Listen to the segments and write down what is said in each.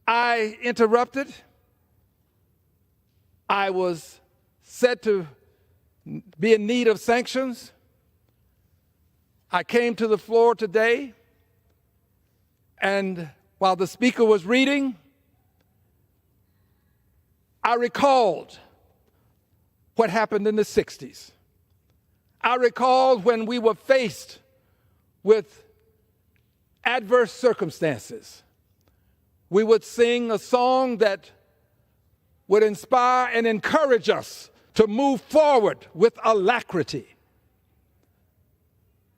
I interrupted. I was said to be in need of sanctions. I came to the floor today, and while the speaker was reading, I recalled what happened in the 60s. I recalled when we were faced with adverse circumstances. We would sing a song that would inspire and encourage us to move forward with alacrity.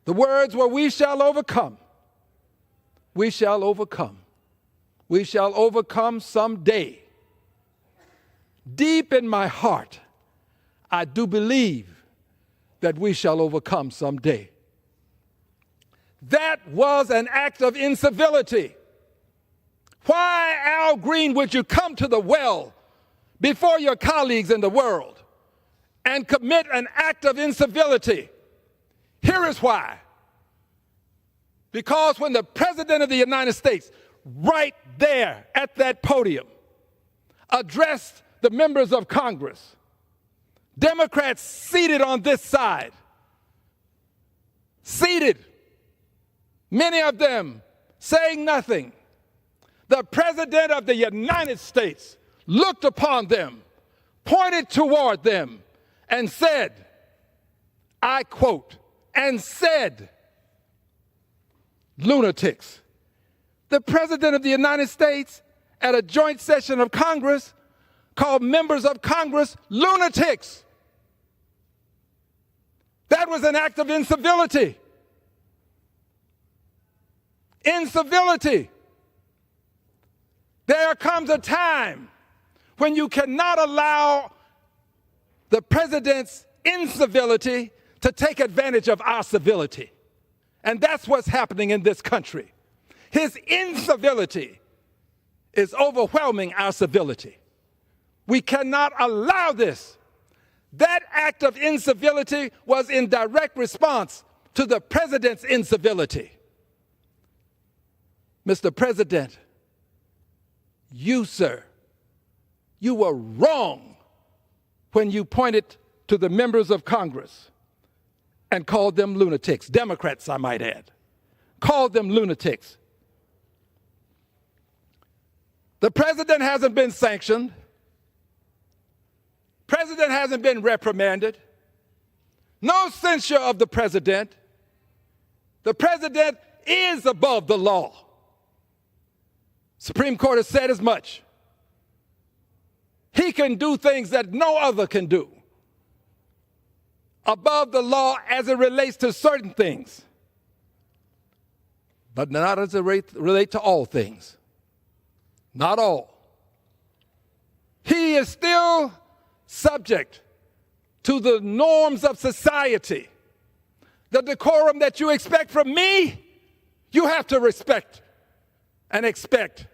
The words were, "We shall overcome. We shall overcome. We shall overcome someday." Deep in my heart, I do believe that we shall overcome someday. That was an act of incivility. Why, Al Green, would you come to the well before your colleagues in the world and commit an act of incivility? Here is why. Because when the President of the United States, right there at that podium, addressed the members of Congress, Democrats seated on this side, seated, many of them saying nothing, the President of the United States looked upon them, pointed toward them, and said, I quote, and said, "Lunatics." The President of the United States at a joint session of Congress called members of Congress lunatics. That was an act of incivility. Incivility. There comes a time when you cannot allow the president's incivility to take advantage of our civility. And that's what's happening in this country. His incivility is overwhelming our civility. We cannot allow this. That act of incivility was in direct response to the president's incivility. Mr. President, you, sir, you were wrong when you pointed to the members of Congress and called them lunatics. Democrats, I might add, called them lunatics. The president hasn't been sanctioned. President hasn't been reprimanded. No censure of the president. The president is above the law. Supreme Court has said as much. He can do things that no other can do. Above the law as it relates to certain things, but not as it relates to all things. Not all. He is still subject to the norms of society. The decorum that you expect from me, you have to respect and expect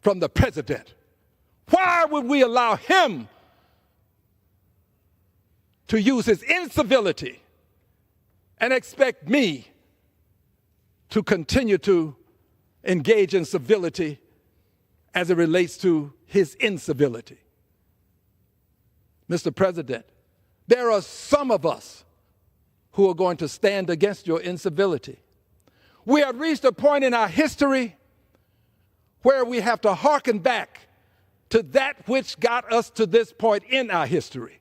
from the president. Why would we allow him to use his incivility and expect me to continue to engage in civility as it relates to his incivility? Mr. President, there are some of us who are going to stand against your incivility. We have reached a point in our history where we have to hearken back to that which got us to this point in our history.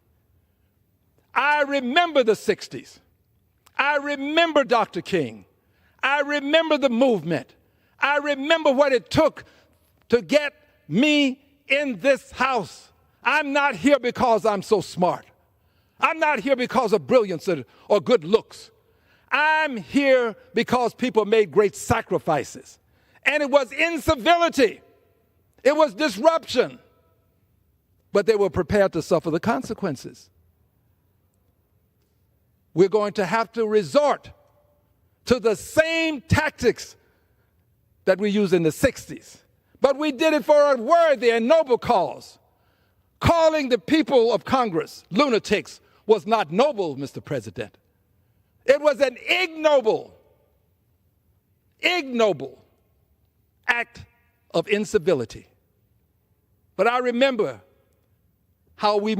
I remember the 60s. I remember Dr. King. I remember the movement. I remember what it took to get me in this house. I'm not here because I'm so smart. I'm not here because of brilliance or good looks. I'm here because people made great sacrifices. And it was incivility. It was disruption. But they were prepared to suffer the consequences. We're going to have to resort to the same tactics that we used in the 60s. But we did it for a worthy and noble cause. Calling the people of Congress lunatics was not noble, Mr. President. It was an ignoble act of incivility. But I remember how we